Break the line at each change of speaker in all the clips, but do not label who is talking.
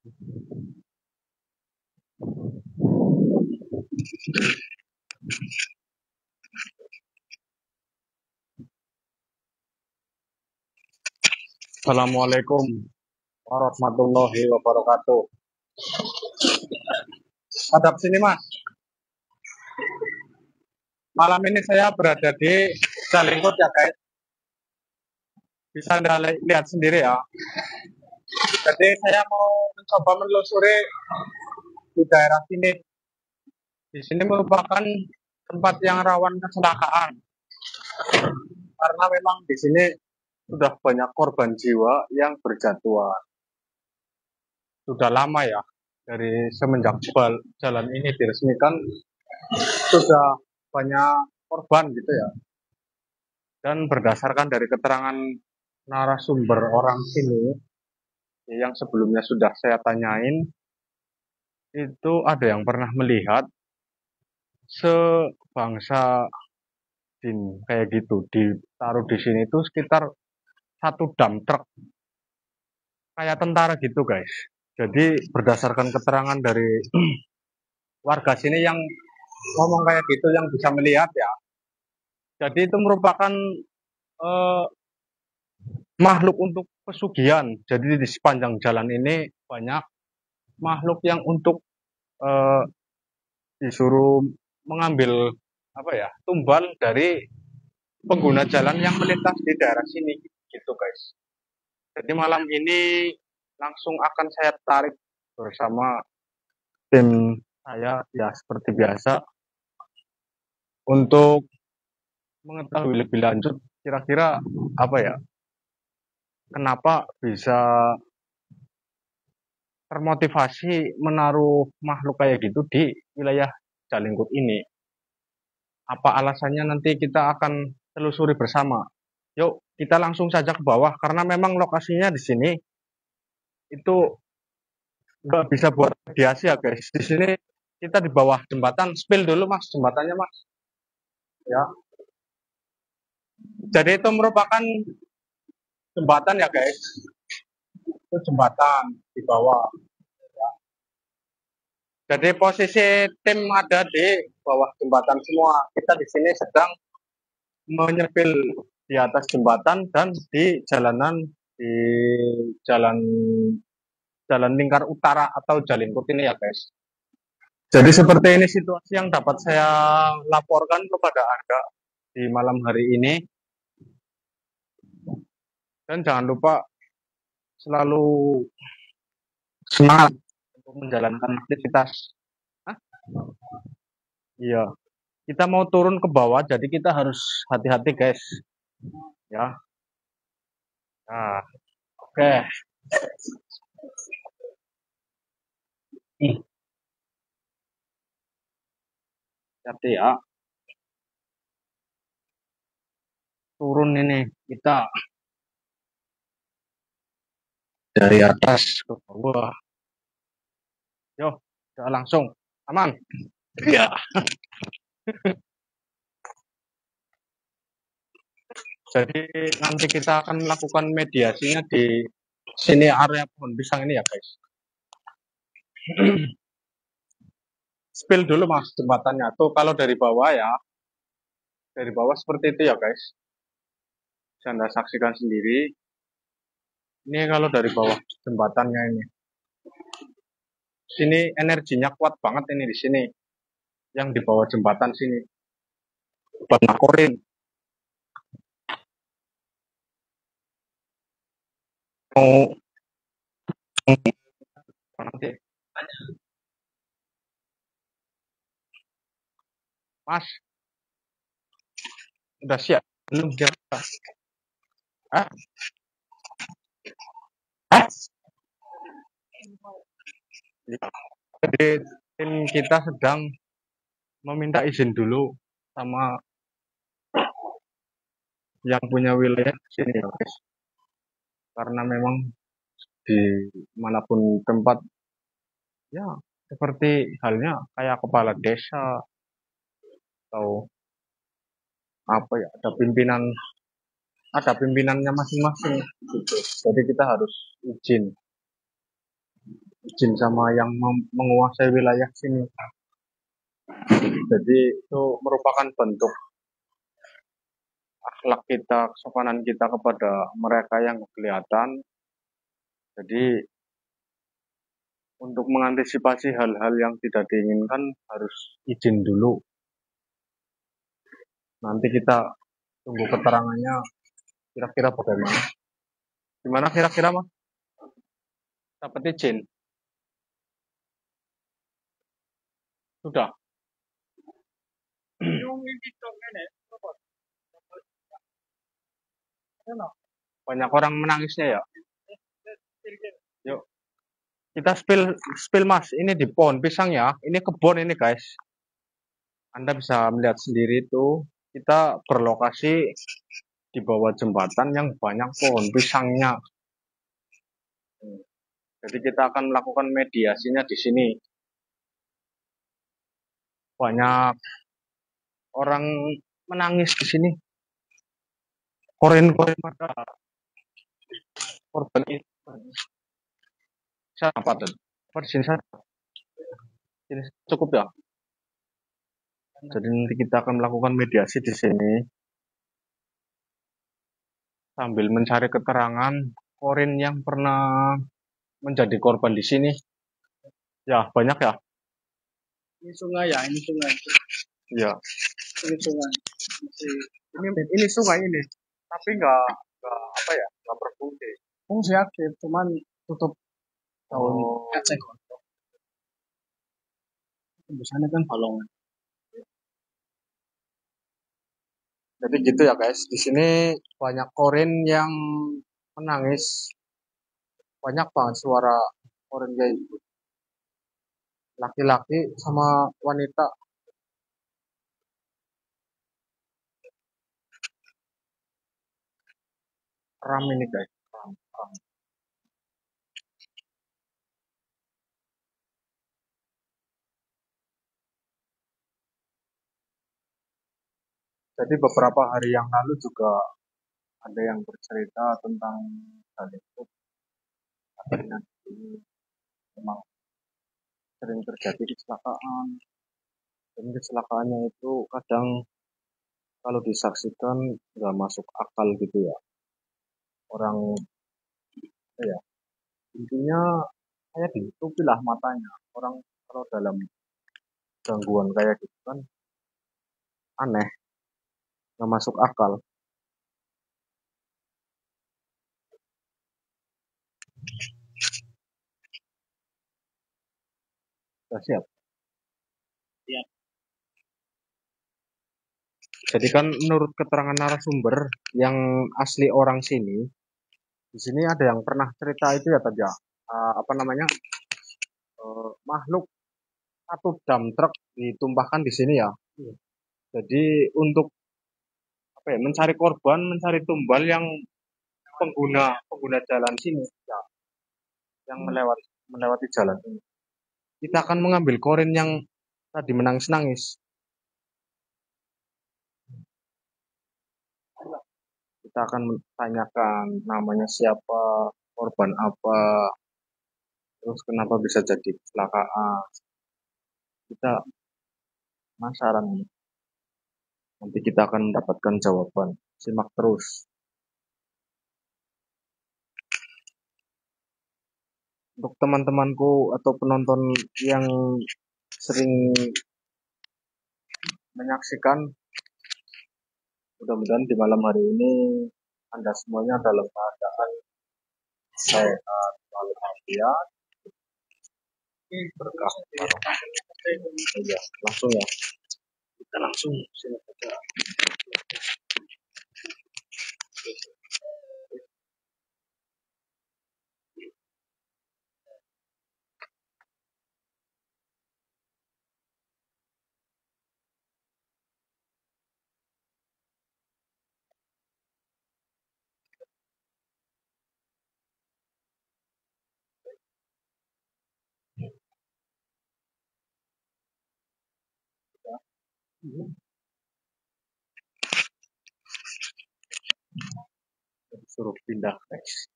Assalamualaikum warahmatullahi wabarakatuh. Hadap sini mas. Malam ini saya berada di Jalingkut ya guys. Bisa anda lihat sendiri ya. Jadi saya mau mencoba menelusuri di daerah sini. Di sini merupakan tempat yang rawan kecelakaan. Karena memang di sini sudah banyak korban jiwa yang berjatuhan. Sudah lama ya. Dari semenjak jalan ini diresmikan sudah banyak korban gitu ya. Dan berdasarkan dari keterangan narasumber orang sini yang sebelumnya sudah saya tanyain, itu ada yang pernah melihat sebangsa jin kayak gitu ditaruh di sini itu sekitar satu dump truck kayak tentara gitu guys. Jadi berdasarkan keterangan dari warga sini yang ngomong kayak gitu yang bisa melihat ya. Jadi itu merupakan eh, makhluk untuk pesugihan. Jadi di sepanjang jalan ini banyak makhluk yang untuk eh, disuruh mengambil apa ya tumbal dari pengguna jalan yang melintas di daerah sini gitu guys. Jadi malam ini langsung akan saya tarik bersama tim saya ya seperti biasa untuk mengetahui lebih lanjut kira-kira apa ya kenapa bisa termotivasi menaruh makhluk kayak gitu di wilayah Jalingkut ini. Apa alasannya nanti kita akan telusuri bersama. Yuk, kita langsung saja ke bawah karena memang lokasinya di sini itu nggak bisa buat mediasi ya guys. Di sini kita di bawah jembatan. Spill dulu mas jembatannya mas. Ya. Jadi itu merupakan jembatan ya guys. Itu jembatan di bawah. Jadi posisi tim ada di bawah jembatan semua. Kita di sini sedang menyepil di atas jembatan dan di jalanan di jalan jalan lingkar utara atau Jalingkut ini ya guys. Jadi seperti ini situasi yang dapat saya laporkan kepada Anda di malam hari ini. Dan jangan lupa selalu semangat untuk menjalankan aktivitas. Hah? Iya, kita mau turun ke bawah, jadi kita harus hati-hati guys. Ya, nah, oke. Hati ya, turun ini kita dari atas ke bawah. Yo, udah langsung aman. Iya. Jadi nanti kita akan melakukan mediasinya di sini area pohon pisang ini ya guys. Spill dulu mas jembatannya tuh kalau dari bawah ya, dari bawah seperti itu ya guys. Bisa Anda saksikan sendiri. Ini kalau dari bawah jembatannya ini. Sini energinya kuat banget ini di sini. Yang di bawah jembatan sini. Nakorin. Mau nanti. Mas, udah siap? Belum siap? Ah? Ah? Ya. Jadi tim kita sedang meminta izin dulu sama yang punya wilayah di sini ya guys. Karena memang di manapun tempat ya seperti halnya kayak kepala desa atau apa ya ada pimpinannya masing-masing gitu. Jadi kita harus izin izin sama yang menguasai wilayah sini. Jadi itu merupakan bentuk akhlak kita, kesopanan kita kepada mereka yang kelihatan. Jadi untuk mengantisipasi hal-hal yang tidak diinginkan harus izin dulu. Nanti kita tunggu keterangannya kira-kira bagaimana. Gimana kira-kira mas? Dapat izin? Sudah. Banyak orang menangisnya ya. Yuk, kita spill mas. Ini di pohon pisang ya. Ini kebun ini guys. Anda bisa melihat sendiri itu. Kita berlokasi di bawah jembatan yang banyak pohon pisangnya. Jadi kita akan melakukan mediasinya di sini. Banyak orang menangis di sini. Korin-korin pada korban itu. Saya apa tuh? Di sini saya cukup ya. Jadi nanti kita akan melakukan mediasi di sini sambil mencari keterangan korin yang pernah menjadi korban di sini. Ya, banyak ya.
Ini sungai ya, ini sungai.
Iya.
Ini sungai.
Ini sungai ini. Tapi nggak apa ya, nggak berfungsi.
Fungsi aktif, cuman tutup tahun Aceh. Tembusannya kan balongan.
Jadi gitu ya guys. Di sini banyak korin yang menangis. Banyak banget suara korin kayak gitu. Laki-laki sama wanita. Ram ini guys. Ram. Jadi beberapa hari yang lalu juga ada yang bercerita tentang hal itu. Katanya ini memang sering terjadi kecelakaan. Dan kecelakaannya itu kadang kalau disaksikan nggak masuk akal gitu ya. Orang ya intinya kayak ditutupi lah matanya. Orang kalau dalam gangguan kayak gitu kan aneh, nggak masuk akal. Sudah siap.
Iya.
Jadi kan menurut keterangan narasumber yang asli orang sini, di sini ada yang pernah cerita itu ya tadi ya, apa namanya, makhluk satu dump truk ditumpahkan di sini ya. Jadi untuk apa ya, mencari korban, mencari tumbal yang pengguna pengguna jalan sini, ya, yang melewati jalan ini. Kita akan mengambil korin yang tadi menangis-nangis. Kita akan tanyakan namanya siapa, korban apa, terus kenapa bisa jadi kecelakaan. Kita penasaran. Nanti kita akan mendapatkan jawaban. Simak terus. Untuk teman-temanku atau penonton yang sering menyaksikan, mudah-mudahan di malam hari ini Anda semuanya dalam keadaan sehat walafiat, berkah. Ya, langsung ya. Kita langsung sini saja. Suruh pindah guys.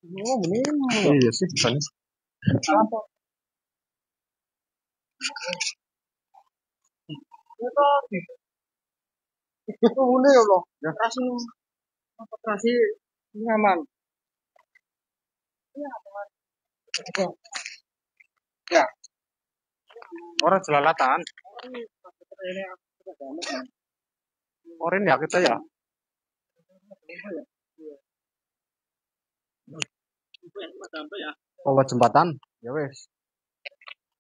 Oh, bener.
Iya sih, kan.
Apa? Itu boleh loh. Ya kasih kasih nyaman. Ya.
Orang jelalatan. Oren ya kita ya. Lewat jembatan. Ya wes.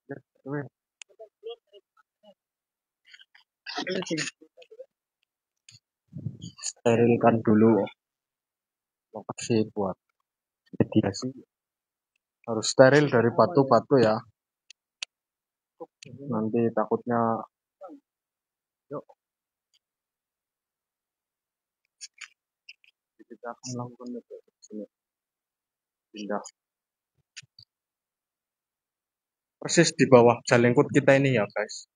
Ya wes. Sterilkan dulu lokasi buat mediasi. Harus steril dari batu-batu ya. Nanti takutnya yuk kita akan melakukan mediasi di sini. Pindah persis di bawah jalengkut kita ini ya guys.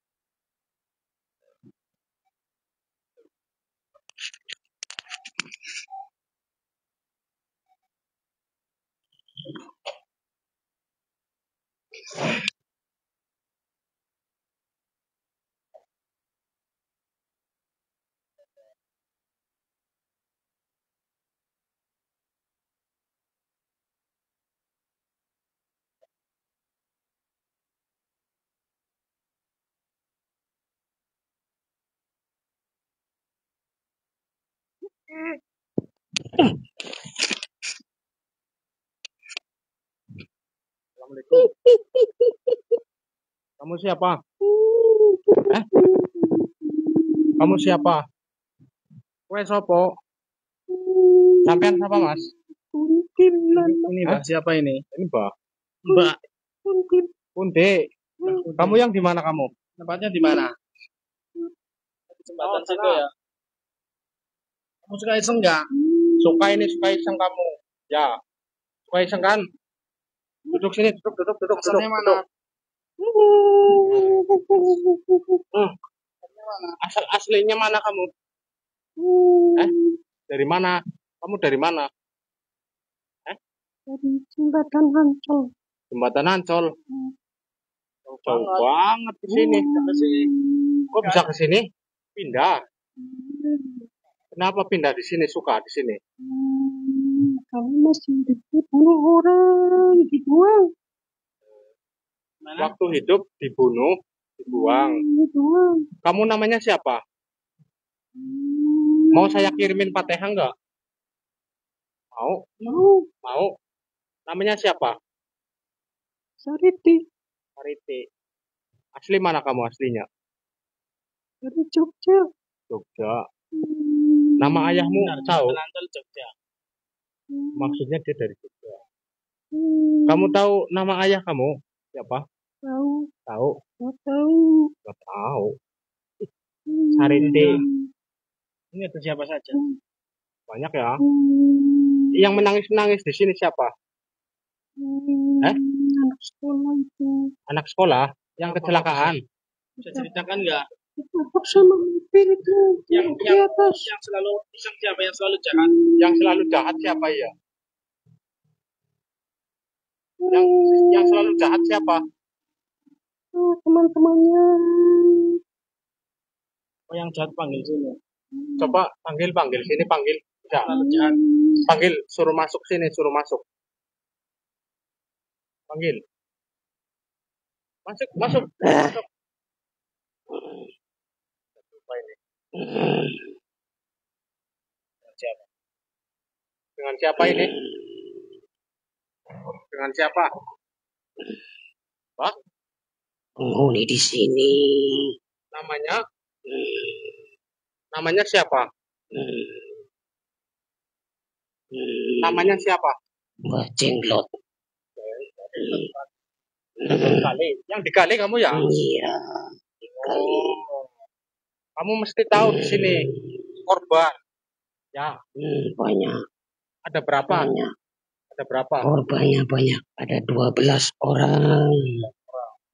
Assalamualaikum. Kamu siapa? Kamu siapa? Kowe sopo? Sampean siapa mas?
Ini Mbak, siapa ini?
Ini Mbak.
Mbak.
Kunti. Kamu yang di mana kamu?
Tempatnya di mana? Jembatan situ ya. Kamu suka iseng nggak?
Suka ini, suka iseng kamu. Ya. Suka iseng kan? Duduk sini, duduk.
Asalnya mana?
Asal aslinya mana kamu? Dari mana? Kamu dari mana?
Dari Jembatan Ancol.
Jembatan Ancol. Jauh banget ke sini. Kok bisa ke sini? Pindah. Kenapa pindah di sini? Suka di sini?
Kamu masih dibunuh orang, dibuang.
Waktu hidup dibunuh, dibuang. Kamu namanya siapa? Mau saya kirimin Fatihah enggak? Mau? Mau. Namanya siapa?
Sariti.
Sariti. Asli mana kamu aslinya?
Dari Jogja.
Jogja. Nama ayahmu tahu?
Jogja.
Maksudnya dia dari Jogja. Kamu tahu nama ayah kamu? Siapa?
Tahu.
Tahu?
Tahu.
Nggak tahu. Sariti.
Ini ada siapa saja?
Banyak ya. Yang menangis-menangis di sini siapa?
Anak sekolah itu.
Anak sekolah yang kecelakaan.
Bisa ceritakan nggak? Ditabrak sama mobil itu. Yang atas. Yang selalu iseng siapa? Yang selalu jahat?
Yang selalu jahat siapa ya? Yang selalu jahat siapa?
Teman-temannya. Oh, yang jahat panggil sini.
Coba panggil sini, panggil. Bisa.
Selalu jahat.
Panggil, suruh masuk sini, suruh masuk. Panggil. Masuk. Apa ini? Dengan siapa ini? Dengan siapa? Pak?
Penghuni di sini.
Namanya siapa? Namanya siapa?
Mbak Jenglot.
Yang digali kamu ya?
Iya.
Kamu mesti tahu di sini korban. Ya.
Banyak.
Ada berapa?
Banyak.
Ada berapa?
Korbannya banyak. Ada 12 orang.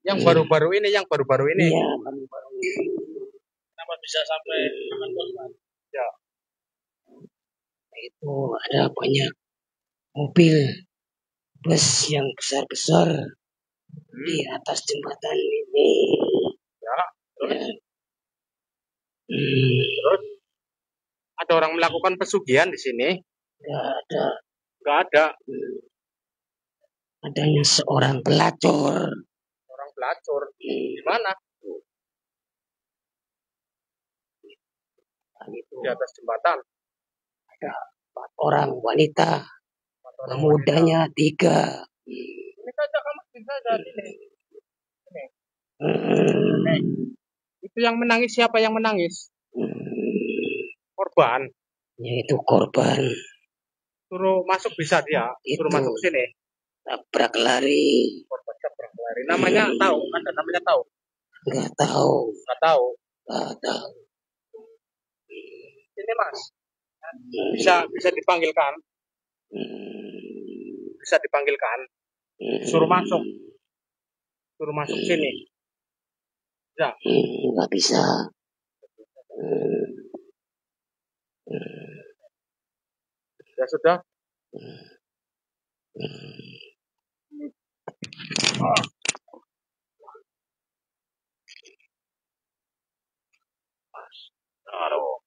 Yang baru-baru ini.
Iya, baru-baru ini. Kenapa bisa sampai makan korban?
Ya.
Itu ada banyak mobil bus yang besar-besar di atas jembatan ini.
Ya, terus?
Ya.
Terus ada orang melakukan pesugihan di sini?
Nggak ada.
Nggak ada.
Adanya seorang pelacur.
Orang pelacur. Di mana? Di atas jembatan.
Ada 4 orang wanita. Pemudanya 3.
Ini saja kamu bisa dari ini. Itu yang menangis siapa yang menangis? Korban.
Yaitu korban.
Suruh masuk bisa dia. Suruh
Itu.
masuk sini.
Tabrak lari.
Korban tabrak lari. Namanya tahu? Anda namanya tahu?
Nggak tahu.
Nggak tahu.
Nggak tahu.
Ini Mas. Bisa dipanggilkan. Bisa dipanggilkan. Suruh masuk. Suruh masuk sini. Ya.
Nggak bisa.
Ya sudah. Aduh.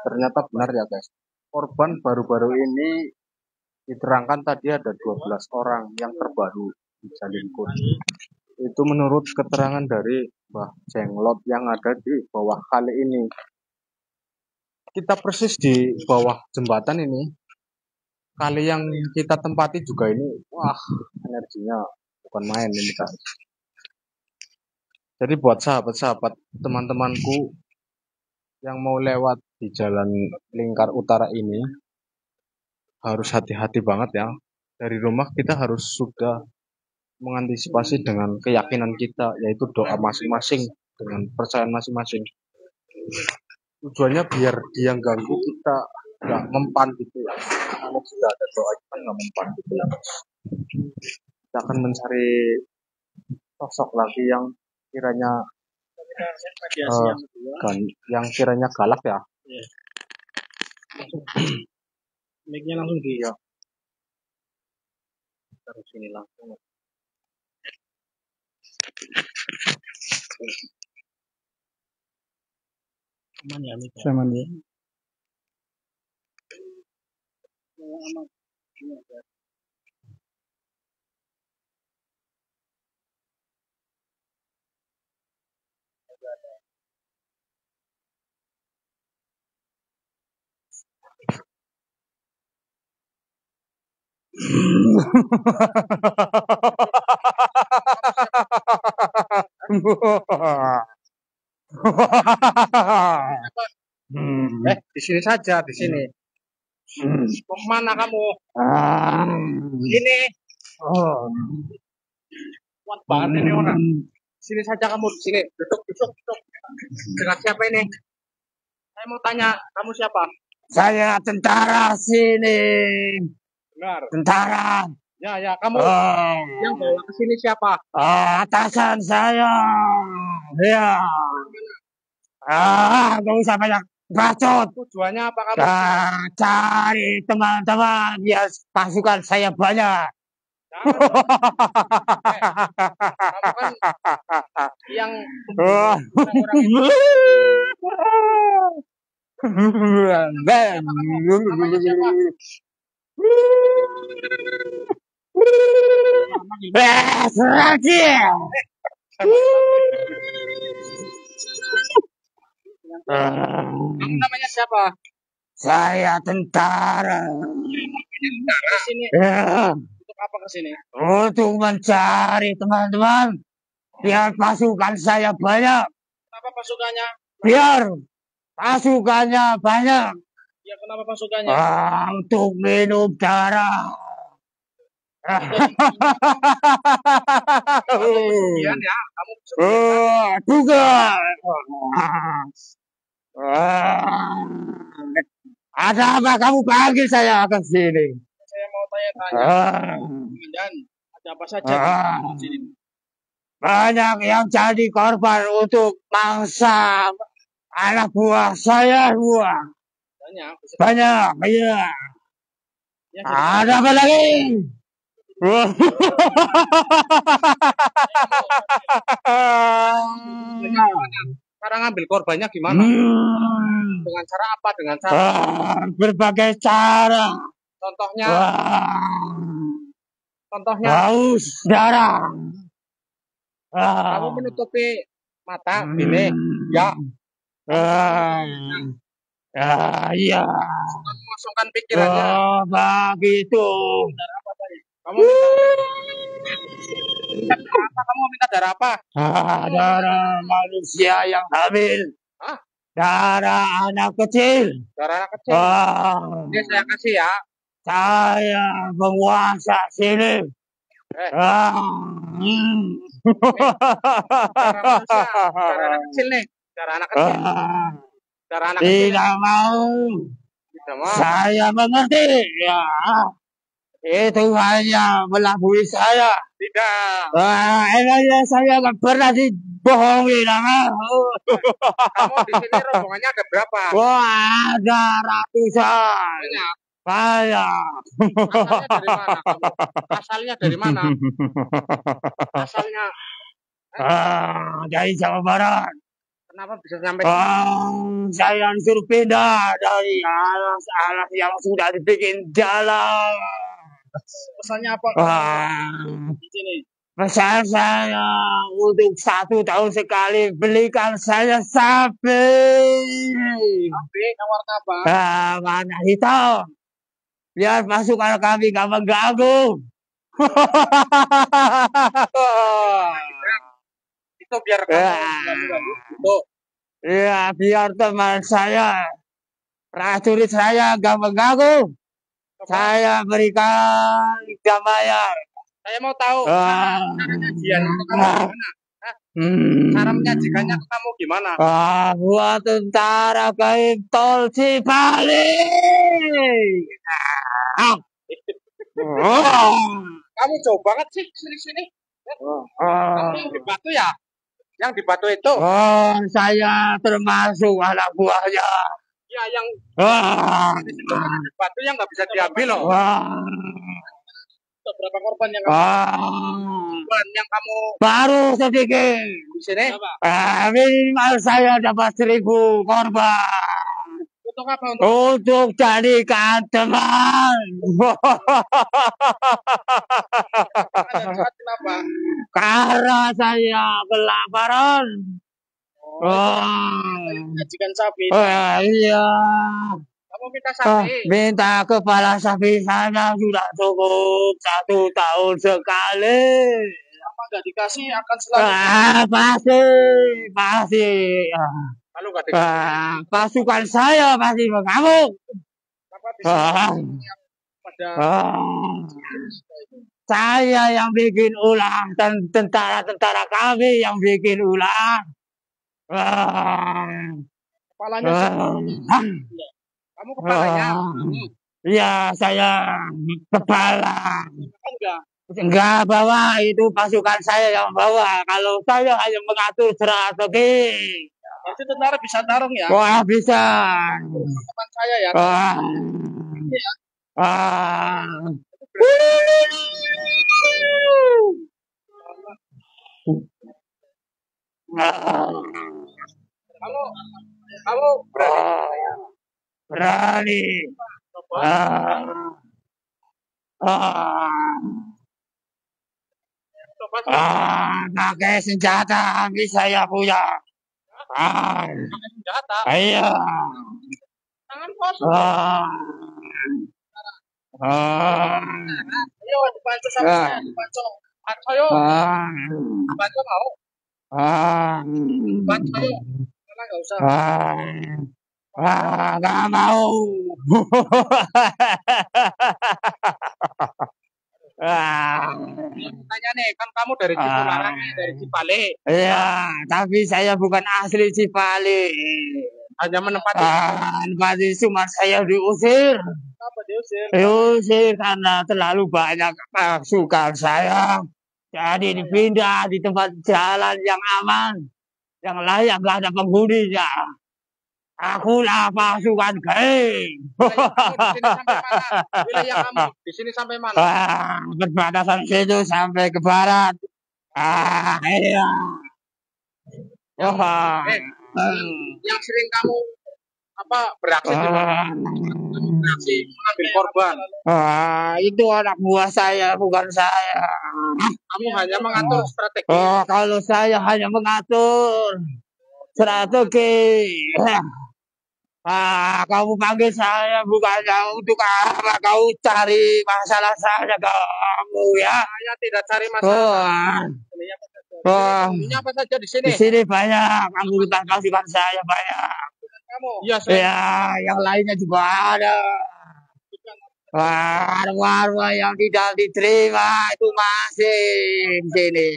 Ternyata benar ya guys. Korban baru-baru ini diterangkan tadi ada 12 orang yang terbaru di Jalingkut. Itu menurut keterangan dari Mbah Jenglot yang ada di bawah kali ini. Kita persis di bawah jembatan ini. Kali yang kita tempati juga ini, wah energinya bukan main ini guys. Jadi buat sahabat-sahabat teman-temanku yang mau lewat di jalan lingkar utara ini, harus hati-hati banget ya. Dari rumah kita harus sudah mengantisipasi dengan keyakinan kita, yaitu doa masing-masing dengan percayaan masing-masing. Tujuannya biar dia ganggu kita nggak mempan gitu ya. Kalau sudah ada doa kita nggak mempan gitu ya. Kita akan mencari sosok lagi yang kiranya yang kiranya galak ya. Mic-nya langsung di ya. Taruh sini langsung. Aman ya mic. Aman ya. Di sini saja, di sini. Mau kemana kamu? Ini. Kuat banget ini orang. Sini saja kamu, di sini. Duduk. Dengan siapa ini? Saya mau tanya, kamu siapa?
Saya tentara sini.
Benar.
Tentara.
Ya, kamu yang bawa ke sini siapa?
Atasan saya. Ya. Gak usah banyak bacot.
Tujuannya apa kamu?
Cari teman-teman biar pasukan saya banyak.
Kamu kan yang kamu namanya siapa?
Saya tentara.
Ke sini. Untuk apa ke sini?
Untuk mencari teman-teman biar pasukan saya banyak.
Kenapa pasukannya?
Biar pasukannya banyak.
Ya, kenapa pasukannya?
Untuk minum darah.
Pesugihan ya, kamu pesugihan.
Juga.
Ada apa kamu panggil saya ke sini?
Saya mau tanya-tanya, dan ada apa saja di sini?
Banyak yang jadi korban untuk mangsa anak buah saya semua. Banyak, iya. Ada apa lagi? Cara ngambil korbannya gimana? Dengan cara apa? Dengan cara berbagai cara. Contohnya? Contohnya? Haus darah. Kamu menutupi mata, gini, ya. Iya. Memasukkan pikirannya. Oh, begitu. Kamu minta darah apa? Darah manusia yang hamil. Hah? Darah anak kecil. Darah anak kecil. Ini saya kasih ya. Saya penguasa sini. Darah manusia. Darah anak kecil nih. Darah anak kecil. Darah anak kecil. Tidak mau. Saya mengerti. Ya. Itu hanya melabui saya. Tidak. Emangnya saya nggak pernah dibohongi, kamu di sini rombongannya ada berapa? Wah, ada ratusan. Banyak. Asalnya dari mana? Asalnya dari Jawa Barat. Kenapa bisa sampai saya disuruh pindah dari alas-alas yang sudah dibikin jalan. Pesannya apa? Di sini. Pesan saya untuk 1 tahun sekali belikan saya sapi. Sapi yang warna apa? Warna hitam. Biar pasukan kami gak mengganggu. Itu biar kamu ya, biar teman saya, prajurit saya gak mengganggu. Saya berikan gambaran. Saya mau tahu cara nyajian kamu gimana? Cara menyajikannya ke kamu gimana? Buat tentara gaib tol Cipali. Kamu jauh banget sih sini. Kamu yang di Batu ya? Yang di Batu itu? Saya termasuk anak buahnya. Ya, yang di Batu yang nggak bisa diambil loh. Berapa korban yang kamu baru sedikit di sini? Minimal saya dapat 1.000 korban. Untuk apa? Untuk jadikan teman. Kenapa? Karena saya kelaparan. Jadikan sapi. Iya. Kamu minta sapi? Minta kepala sapi sana sudah cukup 1 tahun sekali. Apa nggak dikasih akan selalu? Pasti. Kalau nggak dikasih, pasukan saya pasti mengamuk. Apa bisa? Saya yang bikin ulah dan tentara kami yang bikin ulah. Kepalanya kamu kepalanya? Iya, saya kepala. Enggak bawa, itu pasukan saya yang bawa. Kalau saya hanya mengatur strategi. Berarti tentara bisa tarung ya? Wah, bisa. Teman saya ya. Kamu berani. Pakai senjata habis saya punya. Pakai senjata? Iya. Tangan kosong. Ayo dibantu sama saya, dibantu. Ayo. Bantu mau? Bantu. Karena nggak usah. Nggak mau. Tanya nih, kan kamu dari Cipularang, dari Cipali. Iya, tapi saya bukan asli Cipali.
hanya menempati.
Menempati cuma saya diusir.
Apa diusir?
Diusir karena terlalu banyak pasukan saya. Jadi dipindah di tempat jalan yang aman, yang layak nggak ada penghuninya. Akulah pasukan geng.
Wilayah kamu di sini sampai mana?
Perbatasan situ sampai ke barat. Iya.
Yang sering kamu beraksi di mana? Beraksi mengambil korban.
Itu anak buah saya, bukan saya.
Kamu hanya mengatur strategi.
Kalau saya hanya mengatur strategi. Kamu panggil saya bukannya untuk apa? Kau cari masalah saya kamu ya?
Saya tidak cari masalah. Ini apa saja di sini?
Di sini banyak anggota pasukan saya banyak.
Kamu? Iya, saya.
Ya, yang lainnya juga ada. Warga yang tidak diterima itu masih di sini.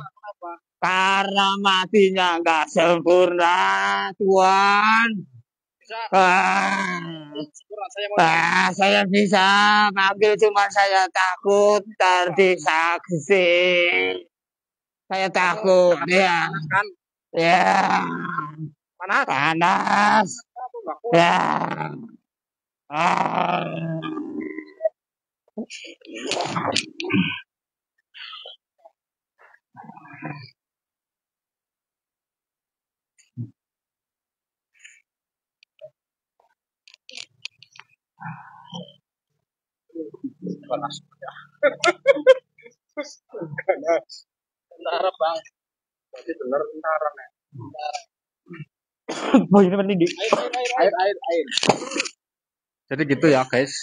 Karena matinya nggak sempurna, Tuhan. Saya bisa panggil, cuma saya takut terdistraksi. Saya takut ya. Ya. Panas. Ya.
Panas. Tentara bang. Berarti benar tentara nih.
Oh ini penting.
Air.
Jadi gitu ya guys.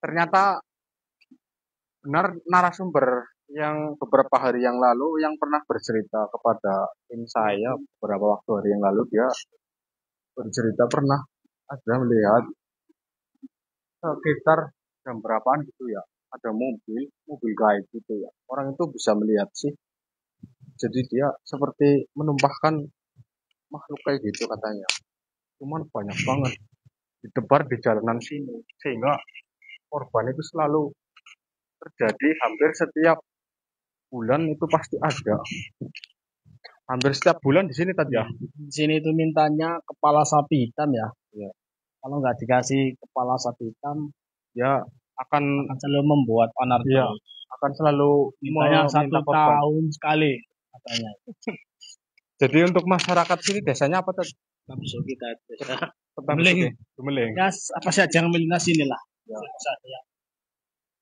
Ternyata benar narasumber yang beberapa hari yang lalu yang pernah bercerita kepada tim saya beberapa waktu hari yang lalu, dia bercerita pernah ada melihat sekitar jam berapaan gitu ya, ada mobil gaib gitu ya, orang itu bisa melihat sih, jadi dia seperti menumpahkan makhluk kayak gitu katanya, cuman banyak banget ditebar di jalanan sini sehingga korban itu selalu terjadi hampir setiap bulan, itu pasti ada hampir setiap bulan di sini tadi ya.
Di sini itu mintanya kepala sapi hitam ya. Ya. Kalau nggak dikasih kepala sapi hitam,
ya akan
selalu membuat anarki.
Ya, akan selalu
mintanya 1 tahun sekali katanya.
Jadi untuk masyarakat sini desanya apa tadi?
Kita desa
Gemeling.
Ya, apa saja yang melintas inilah. Ya.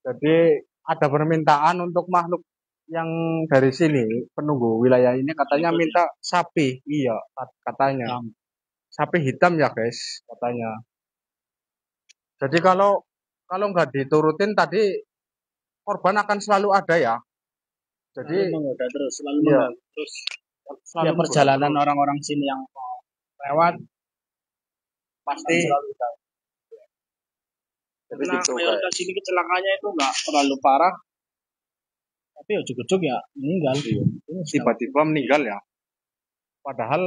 Jadi ada permintaan untuk makhluk yang dari sini penunggu wilayah ini katanya minta sapi, iya katanya sapi hitam ya guys katanya. Jadi kalau nggak diturutin tadi korban akan selalu ada ya. Jadi
menggoda terus, selalu terus ya, perjalanan orang-orang sini yang lewat pasti selalu ada. Jadi gitu, mayoritas sini kecelakaannya itu nggak terlalu parah, tapi ujuk-ujuk ya meninggal.
Tiba-tiba meninggal ya. Padahal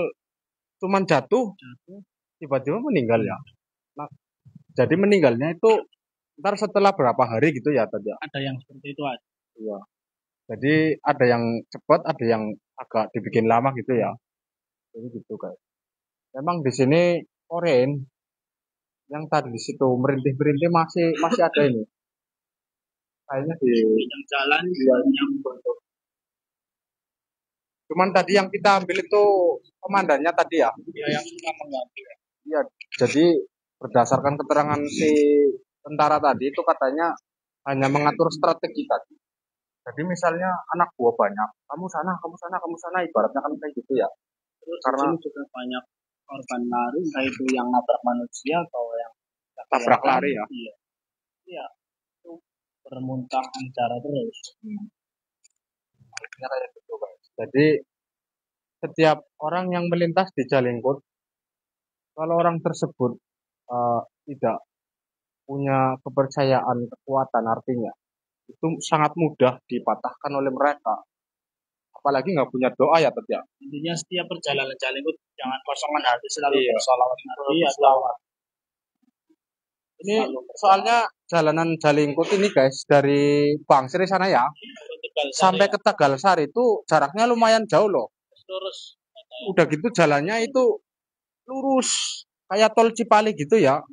cuman jatuh tiba-tiba meninggal ya. Nah, jadi meninggalnya itu ntar setelah berapa hari gitu ya tadi?
Ada yang seperti itu aja.
Iya. Jadi ada yang cepat, ada yang agak dibikin lama gitu ya. Jadi gitu guys. Memang di sini Korean yang tadi di situ merintih-merintih masih ada ini. Kayaknya di
yang jalan yang bentuk.
Cuman tadi yang kita ambil itu komandannya tadi ya.
Iya, yang suka mengambil.
Iya, jadi berdasarkan keterangan si tentara tadi itu katanya hanya mengatur strategi tadi. Jadi misalnya anak buah banyak, kamu sana, ibaratnya kan kayak gitu ya.
Terus karena juga banyak korban lari, entah itu yang nabrak manusia atau yang
tabrak lari ya.
Iya. Itu permuntah cara terus.
Kayak gitu guys. Jadi setiap orang yang melintas di Jalengkut, kalau orang tersebut tidak punya kepercayaan, kekuatan, artinya itu sangat mudah dipatahkan oleh mereka. apalagi nggak punya doa ya Tat ya.
Intinya setiap perjalanan Jalingkut jangan kosongan hati, selalu
Iya.
bersolawat Nabi atau
Bersolawat. Ini soalnya jalanan Jalingkut ini guys dari Bangsri sana ya sampai ke Tegalsari itu jaraknya lumayan jauh loh.
terus
Udah gitu jalannya itu lurus kayak tol Cipali gitu ya.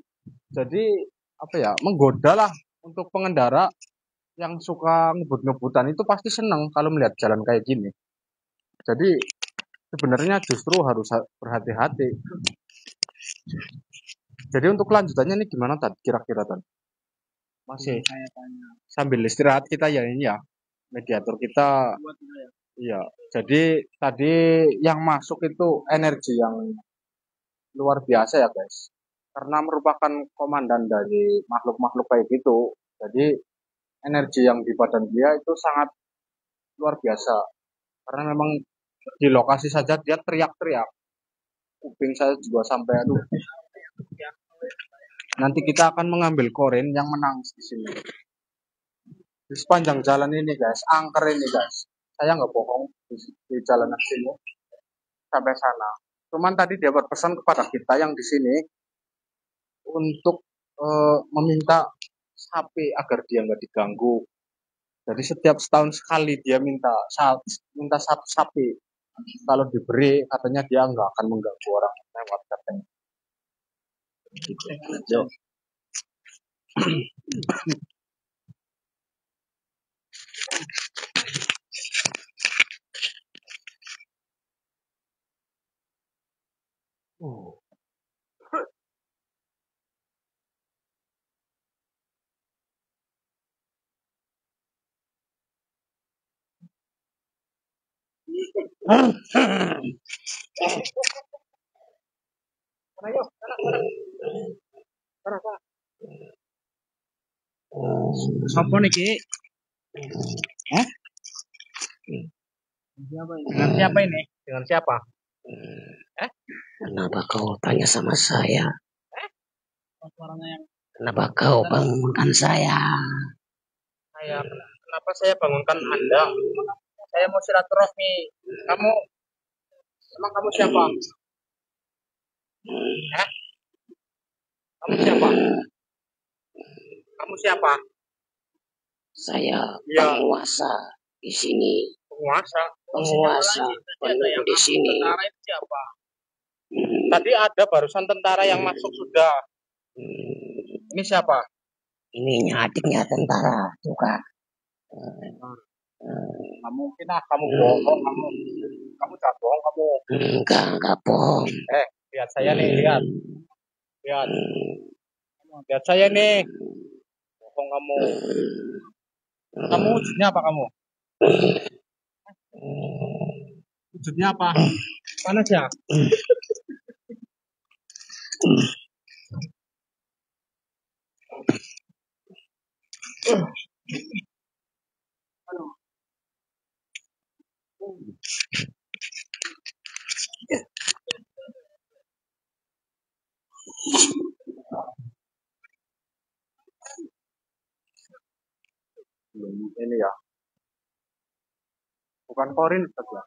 Jadi apa ya, menggoda lah untuk pengendara yang suka ngebut-ngebutan itu pasti seneng kalau melihat jalan kayak gini. Jadi sebenarnya justru harus berhati-hati. Jadi untuk kelanjutannya ini gimana Tad? Kira-kira Tad? Masih
saya tanya
sambil istirahat kita ya ini ya. Mediator kita
buat saya.
iya. Jadi tadi yang masuk itu energi yang luar biasa ya guys. Karena merupakan komandan dari makhluk-makhluk kayak gitu. Jadi energi yang di badan dia itu sangat luar biasa. Karena memang di lokasi saja dia teriak-teriak. Kuping saya juga sampai aduh. Nanti kita akan mengambil korin yang menangis di sini. Di sepanjang jalan ini guys, angker ini guys. Saya nggak bohong di jalan sini sampai sana. Cuman tadi dia berpesan kepada kita yang di sini untuk meminta sapi agar dia nggak diganggu. Jadi setiap setahun sekali dia minta satu sapi. Kalau diberi katanya dia nggak akan mengganggu orang lewat katanya. Gitu.
Apa niki?
Hah?
Dengan siapa ini?
Dengan siapa?
Kenapa kau tanya sama saya?
Suaranya yang
Kenapa kau bangunkan saya?
Kenapa saya bangunkan Anda? Saya mau silaturahmi. Emang kamu siapa? Kamu siapa? Kamu siapa?
Saya
Ya.
penguasa di sini.
Penguasa.
Penguasa penduduk di sini.
tentara itu siapa?
Tadi ada barusan tentara yang masuk sudah. Ini siapa?
Ini adiknya tentara juga.
Nggak mungkin lah, kamu bohong, kamu tak bohong, kamu.
Enggak bohong.
Lihat saya nih, lihat saya nih. Bohong kamu. Kamu wujudnya apa kamu? Wujudnya apa? Panas ya? Ini ya. Bukan korin, ya.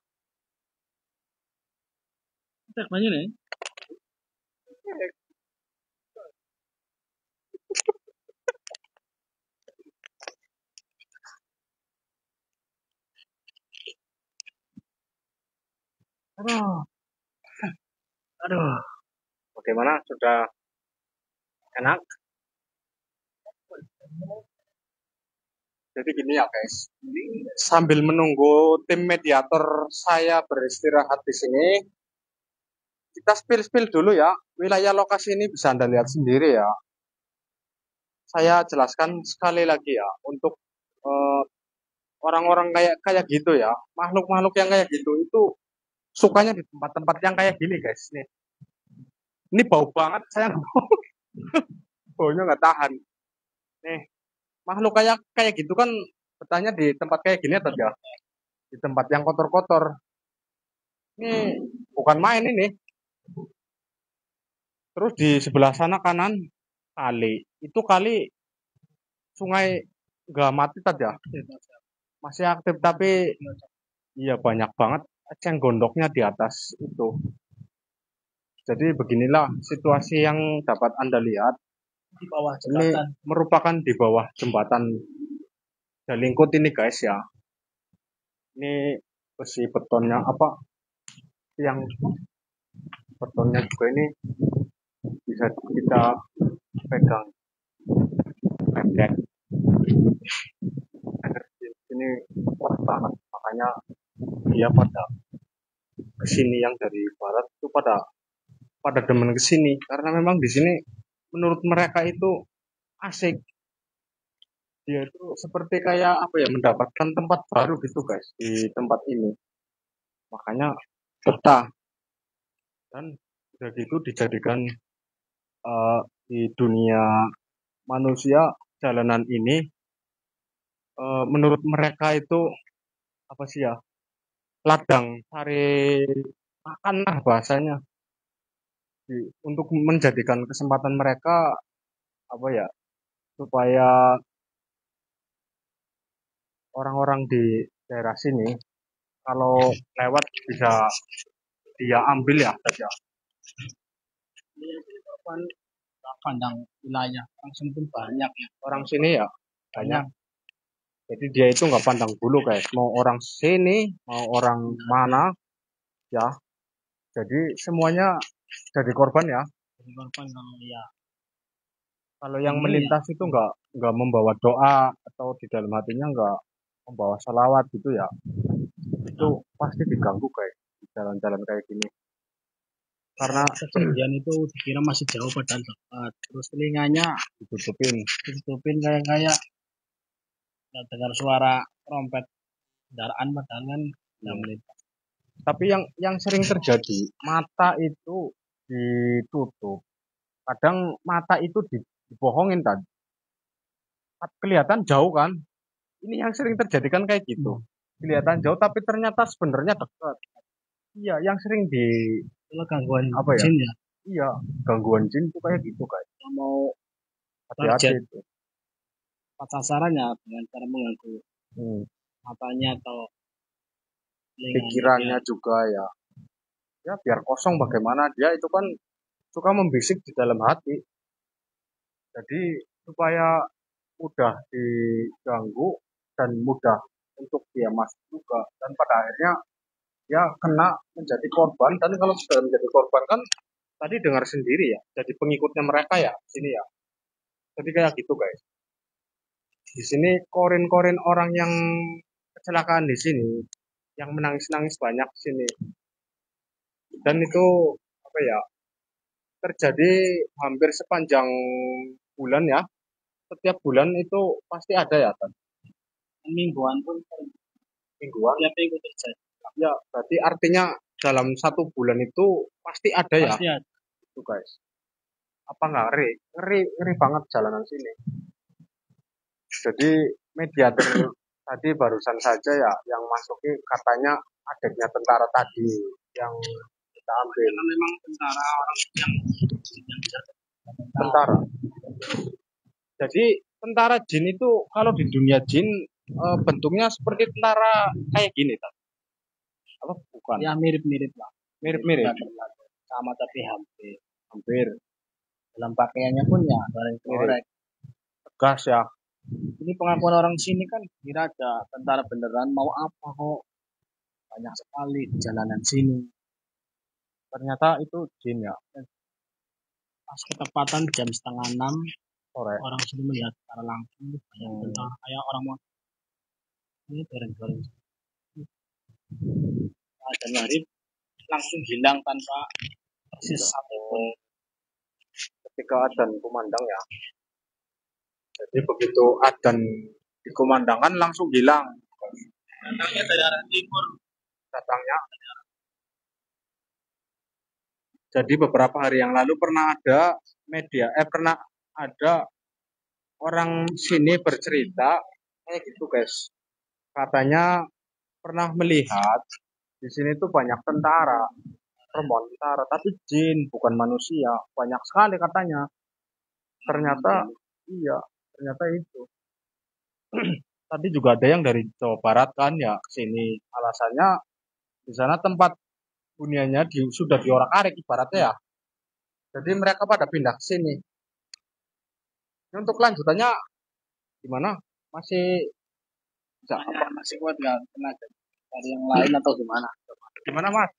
Cek banyak nih.
Aduh. Bagaimana? Sudah enak? Jadi gini ya guys. Sambil menunggu tim mediator saya beristirahat di sini, kita spill dulu ya. Wilayah lokasi ini bisa Anda lihat sendiri ya. Saya jelaskan sekali lagi ya untuk orang-orang kayak gitu ya, makhluk-makhluk yang kayak gitu itu sukanya di tempat-tempat yang kayak gini guys. Nih, ini bau banget, saya nggak mau, baunya nggak tahan. Nih, makhluk kayak gitu kan betahnya di tempat kayak gini atau ya, di tempat yang kotor-kotor. Ini bukan main ini. Terus di sebelah sana kanan kali, itu kali sungai nggak mati tadi ya, masih aktif tapi Iya banyak banget eceng gondoknya di atas itu. Jadi beginilah situasi yang dapat Anda lihat.
Di bawah
Ini
jembatan.
merupakan di bawah jembatan Jalingkut ini guys ya. Ini besi betonnya apa? Yang betonnya juga ini bisa kita pegang pendek. Energi ini kuat banget. Makanya dia pada kesini yang dari barat itu pada demen kesini karena memang di sini menurut mereka itu asik. Dia itu seperti kayak apa ya, mendapatkan tempat baru gitu guys di tempat ini. Makanya betah dan udah gitu dijadikan di dunia manusia jalanan ini menurut mereka itu apa sih ya, ladang cari makan lah bahasanya. Untuk menjadikan kesempatan mereka apa ya, supaya orang-orang di daerah sini kalau lewat bisa dia ambil ya saja.
Ini korban pandang wilayah langsung pun banyak ya.
Orang sini ya banyak.
Banyak.
Jadi dia itu nggak pandang bulu guys, mau orang sini mau orang mana ya. Jadi semuanya jadi korban ya.
Jadi korban kalau ya.
Kalau yang
Ini
melintas itu nggak membawa doa atau di dalam hatinya nggak membawa salawat gitu ya, itu pasti diganggu guys di jalan-jalan kayak gini. Karena
kejadian itu dikira masih jauh padahal dekat. Terus telinganya ditutupin kayak nggak dengar suara trompet kendaraan padahal kan yang melintas.
Tapi yang sering terjadi, mata itu ditutup. Kadang mata itu dibohongin kan. Kelihatan jauh kan. Ini yang sering terjadi kan kayak gitu. Kelihatan jauh tapi ternyata sebenarnya dekat. Iya, yang sering di
Kalau gangguan
apa ya?
jin ya.
Iya, gangguan jin itu kayak gitu guys.
Yang mau
Hati-hati
target
itu.
sasarannya dengan cara mengganggu
Hmm.
matanya atau telinganya.
Pikirannya juga ya. Ya biar kosong bagaimana, dia itu kan suka membisik di dalam hati. Jadi supaya mudah diganggu dan mudah untuk dia masuk juga, dan pada akhirnya dia kena menjadi korban. Dan kalau sudah menjadi korban kan tadi dengar sendiri ya, jadi pengikutnya mereka ya sini ya. Jadi kayak gitu guys. Di sini korin-korin orang yang kecelakaan di sini, yang menangis-nangis banyak di sini. Dan itu apa ya, terjadi hampir sepanjang bulan ya. Setiap bulan itu pasti ada ya kan.
Mingguan pun
Mingguan.
tiap minggu terjadi.
Ya, berarti artinya dalam satu bulan itu pasti ada ya.
Pasti ada.
Itu guys. Apa nggak ngeri? Ngeri banget jalanan sini. Jadi mediator tadi barusan saja ya yang masuki katanya adiknya tentara tadi yang kita ambil.
Karena memang tentara orang yang
Tentara. Jadi tentara jin itu kalau di dunia jin bentuknya seperti tentara kayak gini tak? Apa bukan?
ya mirip-mirip lah.
Mirip-mirip.
Sama tapi
Hampir.
dalam pakaiannya pun ya goreng-goreng.
Tegas ya.
Ini pengakuan orang sini kan kira ada tentara beneran mau apa kok banyak sekali di jalanan sini.
Ternyata itu jin ya.
Pas ketepatan jam 5:30
Sore.
orang sini melihat secara langsung banyak tentara kayak orang mau ini goreng-goreng. Dan hari langsung hilang tanpa persis satupun.
Ketika adzan kumandang ya. Jadi begitu adzan dikumandangkan langsung hilang.
Datangnya dari arah timur.
Datangnya. Jadi beberapa hari yang lalu pernah ada pernah ada orang sini bercerita kayak gitu guys. Katanya pernah melihat di sini tuh banyak tentara, rombongan tentara, tapi jin bukan manusia, banyak sekali katanya. Ternyata iya, ternyata itu. tadi juga ada yang dari Jawa Barat kan ya ke sini. Alasannya di sana tempat huniannya sudah diorak-arik ibaratnya ya. Jadi mereka pada pindah ke sini. Ini untuk kelanjutannya gimana? Masih bisa apa?
Masih kuat nggak kena dari yang lain atau gimana?
Gimana Mas?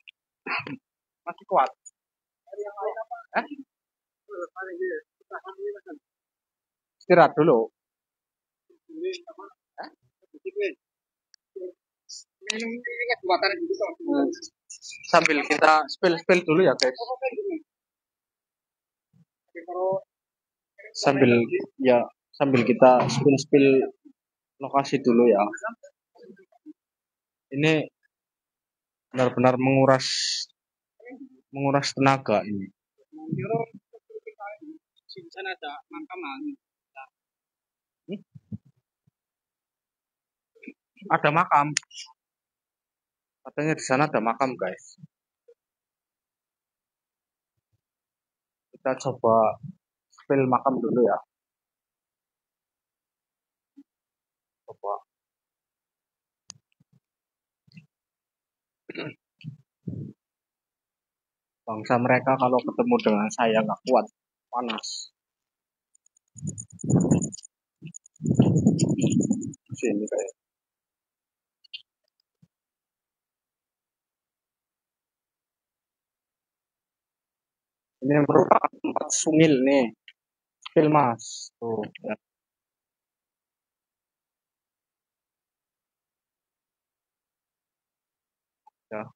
Masih kuat?
Dari yang lain apa?
Eh? Istirahat dulu. Eh? Sambil kita spill dulu ya guys. Sambil sambil kita spill lokasi dulu ya. Ini benar-benar menguras tenaga ini.
Di sana ada makam.
Ada makam. Katanya di sana ada makam guys. Kita coba spill makam dulu ya. Coba. Bangsa mereka kalau ketemu dengan saya nggak kuat, panas. Sini kayak. Ini merupakan tempat sungil nih. Spill mas. Tuh. Ya.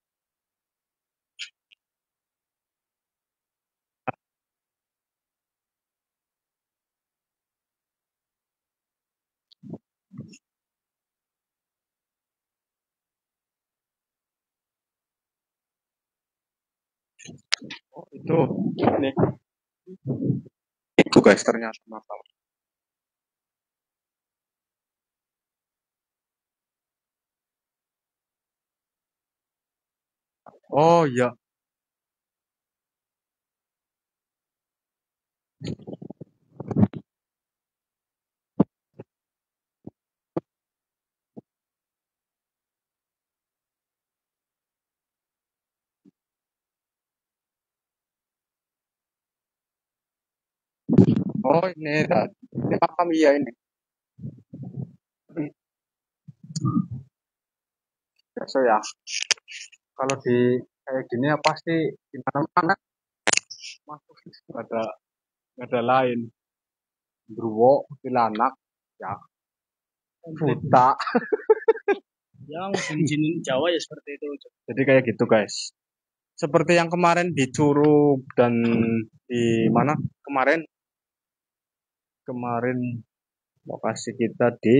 Oh, itu ini. Itu guys ternyata makam. Oh iya. Oh ini makam iya ini. Biasa ya. Kalau di kayak gini ya pasti di mana-mana masuk nggak ada lain. Druwo, Tilanak, ya buta.
Yang jin Jawa ya seperti itu.
Jadi kayak gitu guys. Seperti yang kemarin di Curug dan di mana kemarin lokasi kita di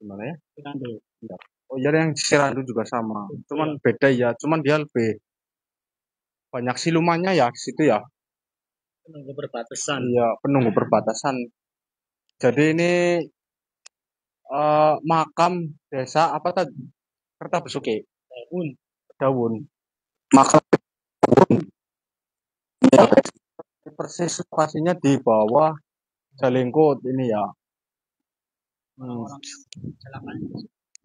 mana ya?
Cirandu.
Ya. Oh iya yang di Sirandu juga sama. Cuman beda ya. Cuman dia lebih banyak silumannya ya di situ ya.
Penunggu perbatasan.
Iya penunggu perbatasan. Jadi ini makam desa apa tadi? Kertabesuki. Daun. Makam ya, persis lokasinya di bawah Jalengkot ini ya.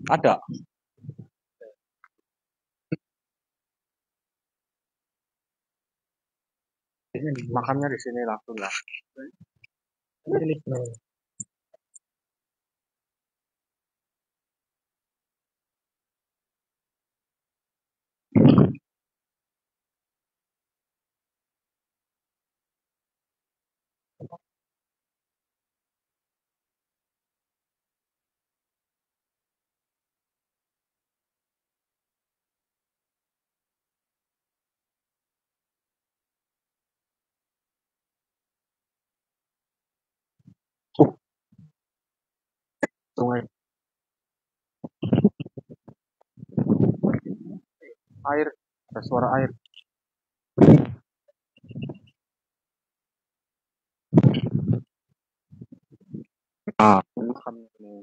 Ada. Makamnya di sini langsung lah. Sungai air, ada suara air. Ah, makamnya ini.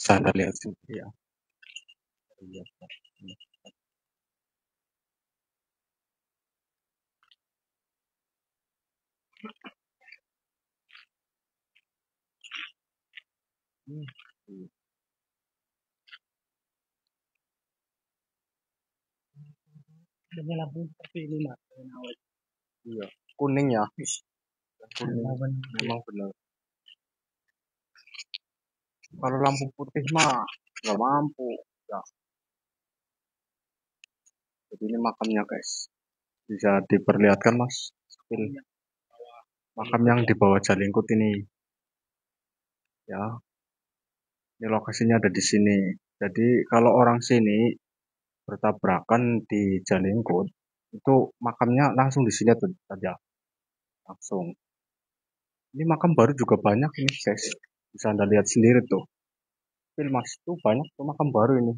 Sana lihat sini ya.
Ini lampu seperti ini mas.
Iya, kuning ya. Kuning
Lawan
memang benar. Kalau lampu putih mah nggak mampu. Ya, jadi ini makamnya guys. Bisa diperlihatkan mas. Makam yang di bawah Jalingkut ini. Ya, ini lokasinya ada di sini. Jadi kalau orang sini bertabrakan di Jalingkut, itu makamnya langsung di sini saja. Langsung. Ini makam baru juga banyak ini guys. Bisa Anda lihat sendiri tuh. Mas itu banyak tuh makam baru ini.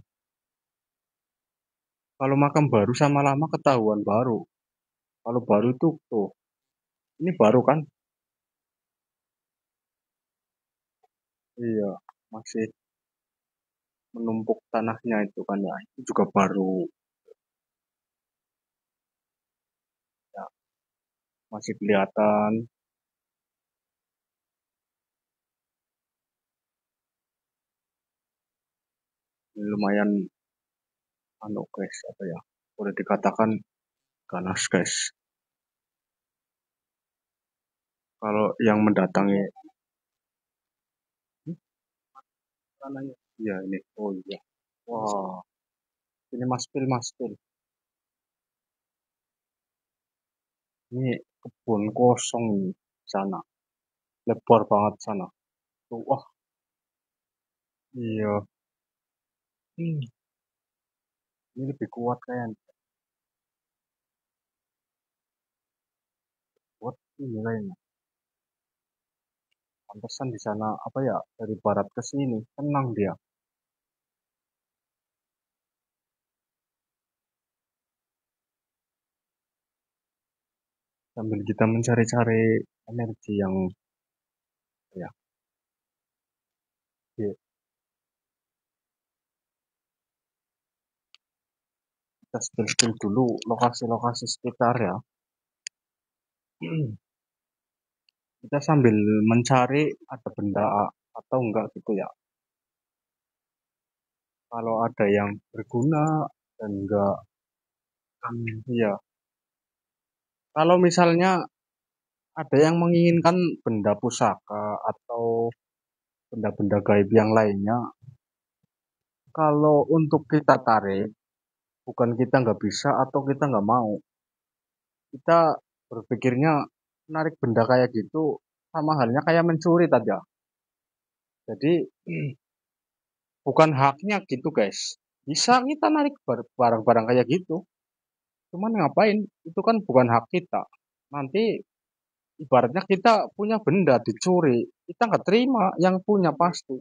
Kalau makam baru sama lama ketahuan baru. Kalau baru itu tuh, ini baru kan? Iya, masih menumpuk tanahnya itu kan ya. Itu juga baru. Ya, masih kelihatan. Ini lumayan anu guys, apa ya? Boleh dikatakan ganas guys. Kalau yang mendatangi, tanahnya, iya ini. Oh iya. Wah, ini Mas Pil. Ini kebun kosong nih sana. Lebar banget sana. Tuh, wah, iya. Ini lebih kuat kayaknya. Kuat ini kayaknya. Pantesan di sana apa ya? Dari barat ke sini, tenang dia. Sambil kita mencari-cari energi yang ya, ya, kita spill dulu lokasi-lokasi sekitar ya. Kita sambil mencari ada benda atau enggak gitu ya. Kalau ada yang berguna dan enggak, iya. Kalau misalnya ada yang menginginkan benda pusaka atau benda-benda gaib yang lainnya, kalau untuk kita tarik, bukan kita nggak bisa atau kita nggak mau. Kita berpikirnya menarik benda kayak gitu sama halnya kayak mencuri aja. Jadi bukan haknya gitu guys. Bisa kita narik barang-barang kayak gitu. Cuman ngapain? Itu kan bukan hak kita. Nanti ibaratnya kita punya benda dicuri. Kita nggak terima yang punya pasti.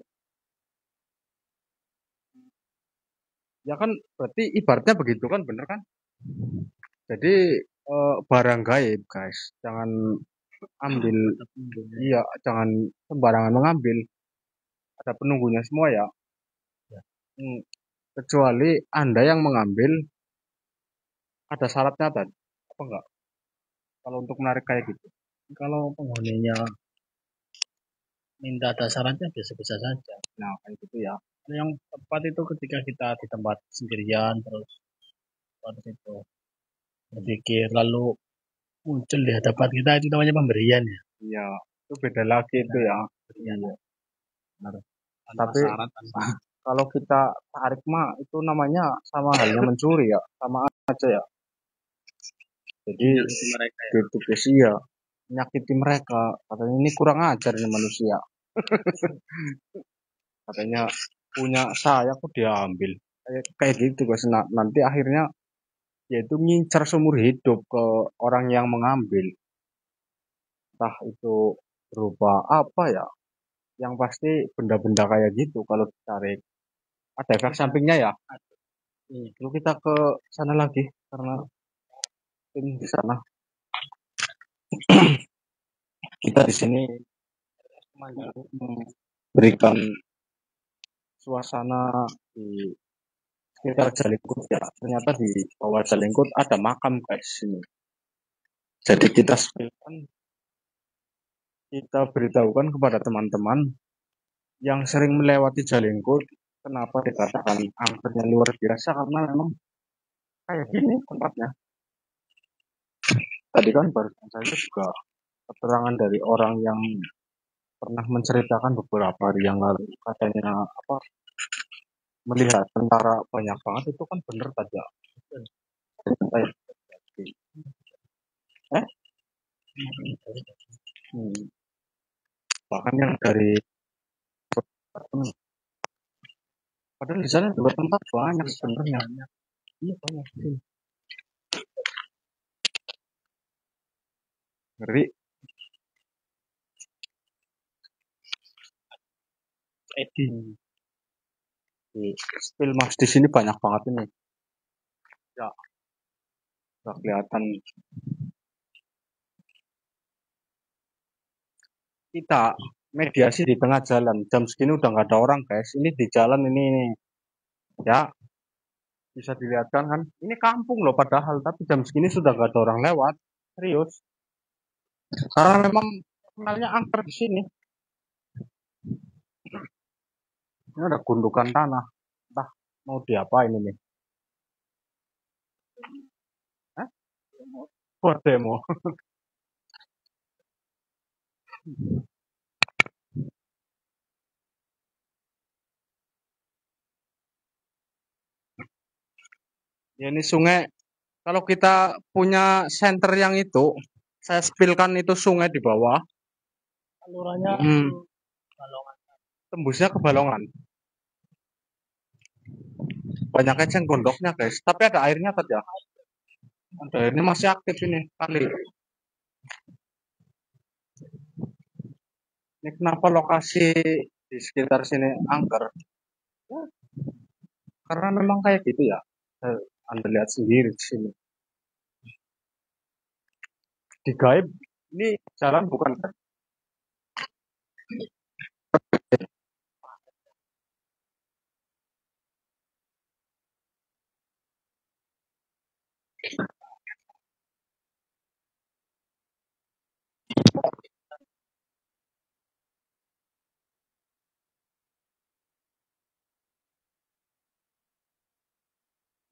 Ya kan berarti ibaratnya begitu kan bener kan? Jadi barang gaib guys. Jangan ambil. Iya, jangan sembarangan mengambil. Ada penunggunya semua ya. Hmm, kecuali Anda yang mengambil ada syaratnya tadi. Apa enggak? Kalau untuk menarik kayak gitu.
kalau penghuninya minta ada syaratnya biasa-biasa saja.
Nah, kayak gitu ya.
Yang tepat itu ketika kita di tempat sendirian terus pada situ berpikir lalu muncul di hadapan kita itu namanya pemberian ya.
Iya, itu beda lagi itu ya.
Iya.
Benar.
Tanpa
Tapi
syarat tanpa
kalau kita tarik mah itu namanya sama halnya mencuri ya, sama aja ya. Jadi
mereka ya.
gitu guys ya, menyakiti mereka. Katanya ini kurang ajar nih manusia. Katanya punya saya kok diambil. Kayak gitu guys. Nah, nanti akhirnya yaitu ngincar seumur hidup ke orang yang mengambil. Entah itu berupa apa ya. Yang pasti benda-benda kayak gitu kalau ditarik. Ada efek sampingnya ya. Lalu kita ke sana lagi karena tim di sana. Kita di sini memberikan suasana di sekitar Jalingkut ya. Ternyata di bawah Jalingkut ada makam guys ini. Jadi kita spillkan kita beritahukan kepada teman-teman yang sering melewati Jalengko, kenapa dikatakan angkernya luar biasa, karena memang kayak gini tempatnya. Tadi kan barusan saya juga keterangan dari orang yang pernah menceritakan beberapa hari yang lalu, katanya apa, melihat tentara banyak banget, itu kan bener saja. Bahkan yang dari padahal di sana juga tempat banyak sebenarnya. Iya banyak sih. Ngeri. Di spill mas di sini banyak banget ini. Ya, nggak kelihatan. Kita mediasi di tengah jalan. Jam segini udah nggak ada orang guys. Ini di jalan ini. Ya, bisa dilihat kan. Ini kampung loh padahal. Tapi jam segini sudah nggak ada orang lewat. Serius. Karena memang kenalnya angker di sini. Ini ada gundukan tanah. Entah mau diapain ini. Buat demo. Ya ini sungai. Kalau kita punya senter yang itu, saya spillkan itu sungai di bawah.
Salurannya Balongan.
Tembusnya ke Balongan. Banyak eceng gondoknya guys. Tapi ada airnya saja. Ada airnya masih aktif ini kali. Ini kenapa lokasi di sekitar sini angker? Ya, karena memang kayak gitu ya. Anda lihat sendiri di sini. Di Gaib ini jalan bukan kan?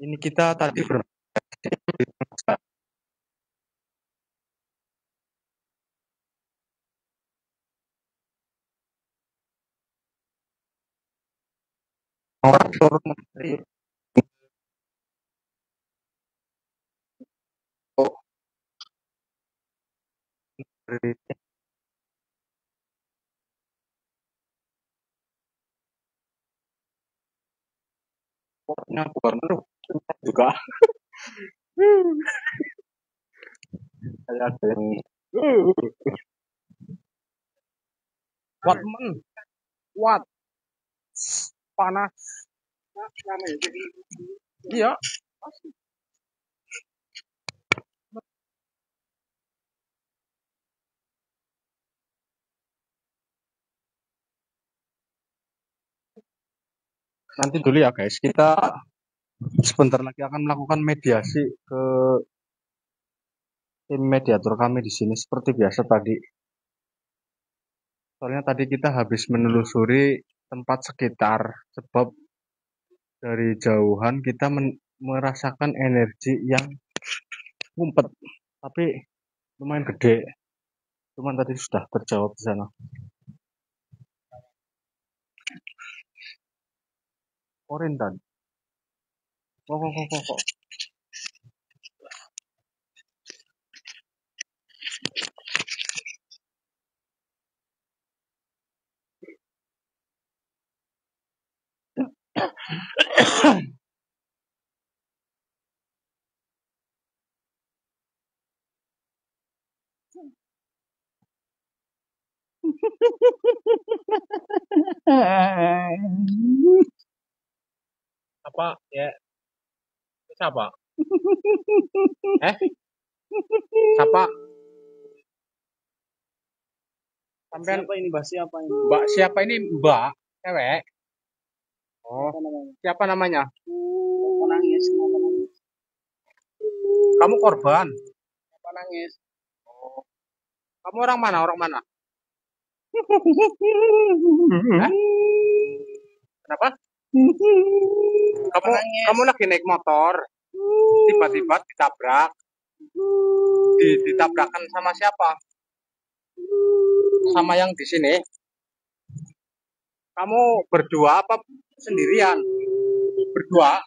Ini kita tadi orang turun dari pokoknya gubernur juga kayak ada yang what men, what panas. Iya. Nanti dulu ya guys, kita sebentar lagi akan melakukan mediasi ke tim mediator kami di sini seperti biasa tadi. Soalnya tadi kita habis menelusuri tempat sekitar, sebab dari jauhan kita merasakan energi yang ngumpet, tapi lumayan gede. Cuman tadi sudah terjawab di sana. Korintan. Kok. Apa ya? Siapa? Siapa? Sampai
Siapa ini Mbak? Siapa ini?
Mbak siapa ini? Mbak cewek. Oh, siapa namanya?
Kenapa nangis? Kenapa nangis?
Kamu korban.
Kenapa nangis?
Oh. Kamu orang mana? Orang mana? Hah? Kenapa? Kamu lagi naik motor, tiba-tiba ditabrak. Ditabrakan sama siapa? Sama yang di sini. Kamu berdua apa sendirian? Berdua?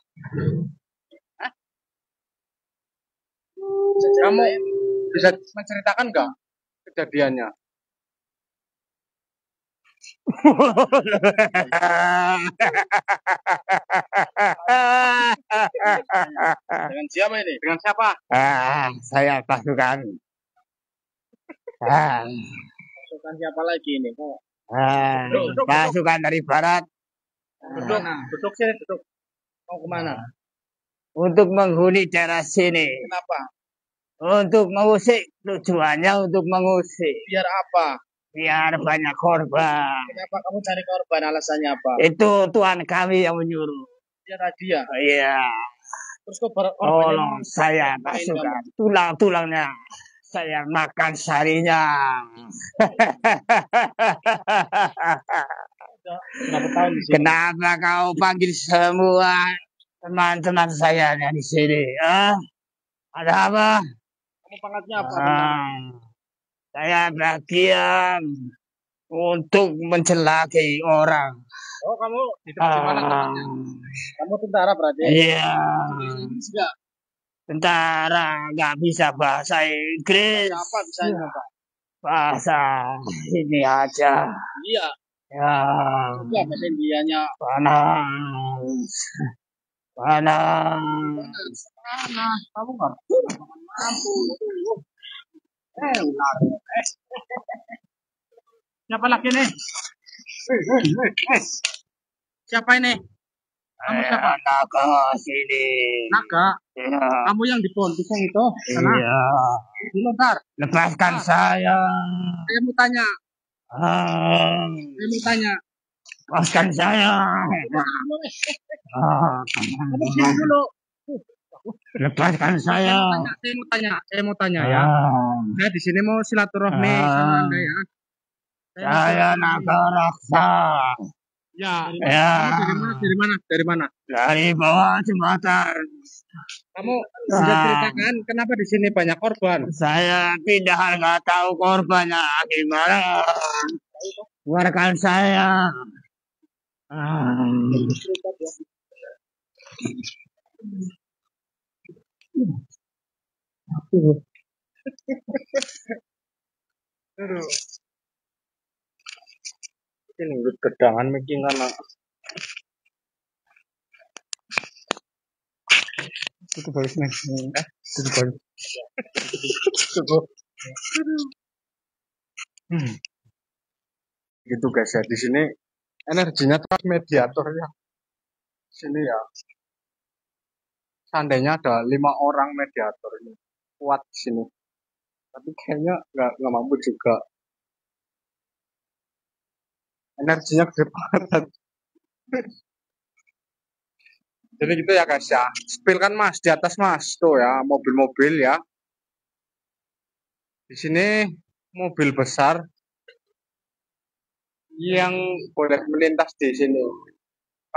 Hah? Kamu bisa menceritakan nggak kejadiannya?
Dengan siapa ini?
Dengan siapa?
Saya pasukan.
Pasukan siapa lagi ini? Kok
Pasukan dari barat
duduk sini, duduk. Mau kemana?
untuk menghuni daerah sini.
Kenapa?
Untuk mengusik, tujuannya untuk mengusik.
Biar apa?
Biar banyak korban.
Kenapa kamu cari korban? Alasannya apa?
Itu Tuhan kami yang menyuruh.
Dia hadiah.
Iya.
Terus korbannya
Tolong saya pasukan. Tulang-tulangnya saya makan sarinya.
berapa tahun di sini?
Kenapa kau panggil semua teman-teman saya di sini? Ada apa?
Kamu pangkatnya apa?
Saya bagian untuk mencelakai orang.
Oh, kamu di tempat mana tempatnya? Kamu tentara berarti?
Iya.
Enggak.
Tentara nggak bisa bahasa Inggris.
Apa bisanya, Pak?
Bahasa ini aja.
Iya.
Ya.
Itu apa sih Indianya?
Panas. Panas.
Panas. Kamu nggak mampu. Siapa lagi nih? Siapa ini? Kamu siapa?
Naga sini.
Naga.
Iya.
Kamu yang di pohon pisang itu?
Iya.
Dilontar.
Lepaskan saya.
Saya mau tanya. Saya mau tanya.
Lepaskan saya.
Kamu diam dulu.
Lepaskan saya.
Saya mau tanya ya. Saya di sini mau silaturahmi sama Anda ya.
Saya naga raksa.
Ya.
Ya.
Dari mana?
Dari bawah jembatan.
Kamu bisa ceritakan kenapa di sini banyak korban?
Saya pindah nggak tahu korbannya gimana. Keluarkan saya.
Aduh. Ini urut kedangan making anak. Itu bagus nih. Itu bagus. Gitu guys ya, di sini energinya transmediator ya. Sini ya. Seandainya ada 5 orang mediator ini kuat di sini. Tapi kayaknya nggak mampu juga. Energinya gede banget. Jadi gitu ya guys ya. Spill kan mas di atas mas tuh ya, mobil-mobil ya. Di sini mobil besar yang boleh melintas di sini.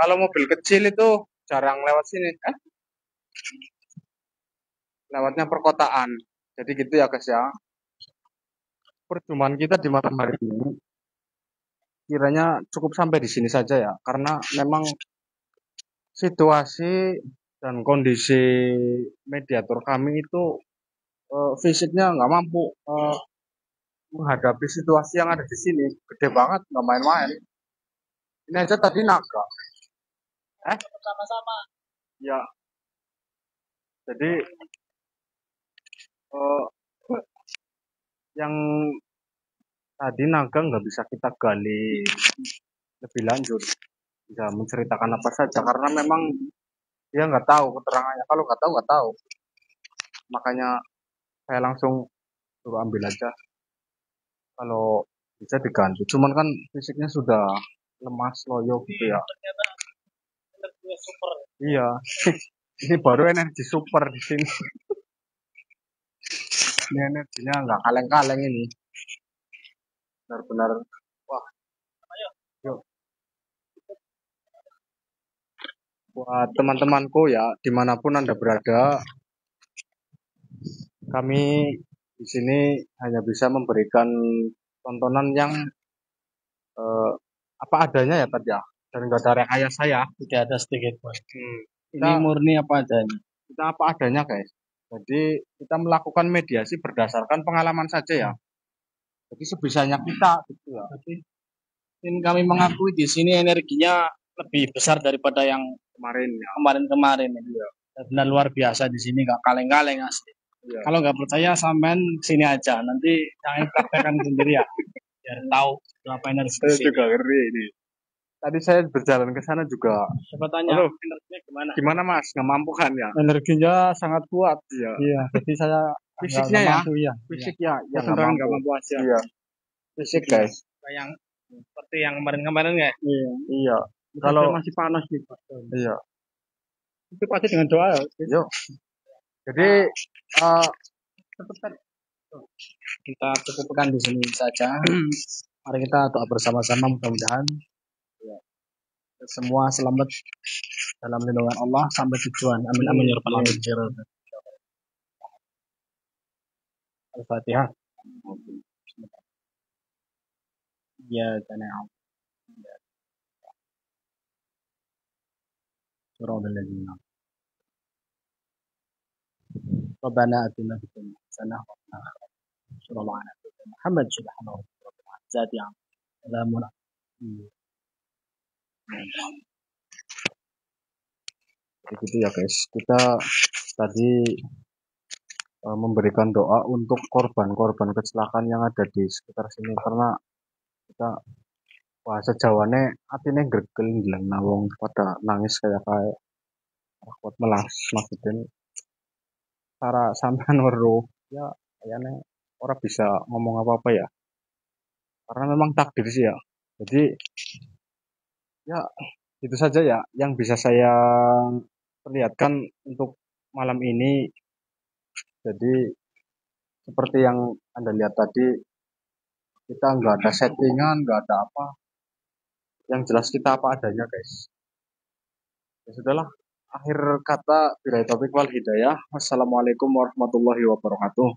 Kalau mobil kecil itu jarang lewat sini. Lewatnya perkotaan. Jadi gitu ya guys ya. Perjumpaan kita di malam hari ini kiranya cukup sampai di sini saja ya. Karena memang situasi dan kondisi mediator kami itu fisiknya nggak mampu menghadapi situasi yang ada di sini. Gede banget, nggak main-main. Ini aja tadi naga.
Sama-sama.
Ya. Jadi yang tadi naga nggak bisa kita gali lebih lanjut, bisa menceritakan apa saja karena memang dia nggak tahu keterangannya. Kalau nggak tahu, makanya saya langsung suruh ambil aja kalau bisa diganti. Cuman kan fisiknya sudah lemas loyo gitu ya.
Energi super.
Iya. Ini baru energi super di sini. Ini energinya nggak kaleng-kaleng ini. Benar-benar buat teman-temanku ya, dimanapun Anda berada, kami di sini hanya bisa memberikan tontonan yang eh, apa adanya ya Tad ya, dan nggak ada rekayasa ya.
Tidak ada sedikit pun. Ini
Kita,
murni apa adanya.
kita apa adanya guys. Jadi kita melakukan mediasi berdasarkan pengalaman saja ya. Jadi sebisanya kita gitu ya.
Jadi ini kami mengakui di sini energinya lebih besar daripada yang
Kemarin ya.
kemarin-kemarin. Benar luar biasa di sini, nggak kaleng-kaleng asli.
Iya.
Kalau nggak percaya sampean sini aja, nanti jangan praktekkan sendiri ya, biar tahu berapa energi di
Saya
sini.
juga ngeri ini. Tadi saya berjalan ke sana juga.
Coba tanya
Halo.
energinya gimana?
Gimana Mas? Nggak mampu kan ya?
Energinya sangat kuat.
Iya.
Iya, jadi saya
Fisiknya
nggak
ya?
mampu ya.
Fisik ya, yang
Beneran
nggak
nggak
mampu.
mampu aja.
Iya. Fisik guys.
Yang seperti yang kemarin-kemarin ya.
Iya. Iya. Kalau
masih panas nih.
iya.
Itu pasti dengan doa ya.
Yuk. Jadi
Kita cukupkan di sini saja. Mari kita doa bersama-sama, mudah-mudahan ya, semua selamat dalam lindungan Allah sampai tujuan. Amin amin ya rabbal alamin. Al-Fatihah. Ya tana'am. Surah al-Ladina. Rabbana atina fid dunya hasanah wa qina adzabannar. Sallallahu alaihi wa sallam. Muhammad subhanahu wa ta'ala. Zati am. Salamun.
Begitu ya guys. Kita tadi memberikan doa untuk korban-korban kecelakaan yang ada di sekitar sini karena kita bahasa Jawane atine gregel ngilang nawong pada nangis kayak kuat melas maksudnya cara sampean weruh ya kayaknya orang bisa ngomong apa-apa ya karena memang takdir sih ya. Jadi ya itu saja ya yang bisa saya perlihatkan untuk malam ini. Jadi seperti yang Anda lihat tadi, kita nggak ada settingan, nggak ada apa. Yang jelas kita apa adanya guys. Ya sudahlah. Akhir kata, billahi taufiq wal hidayah. Wassalamualaikum warahmatullahi wabarakatuh.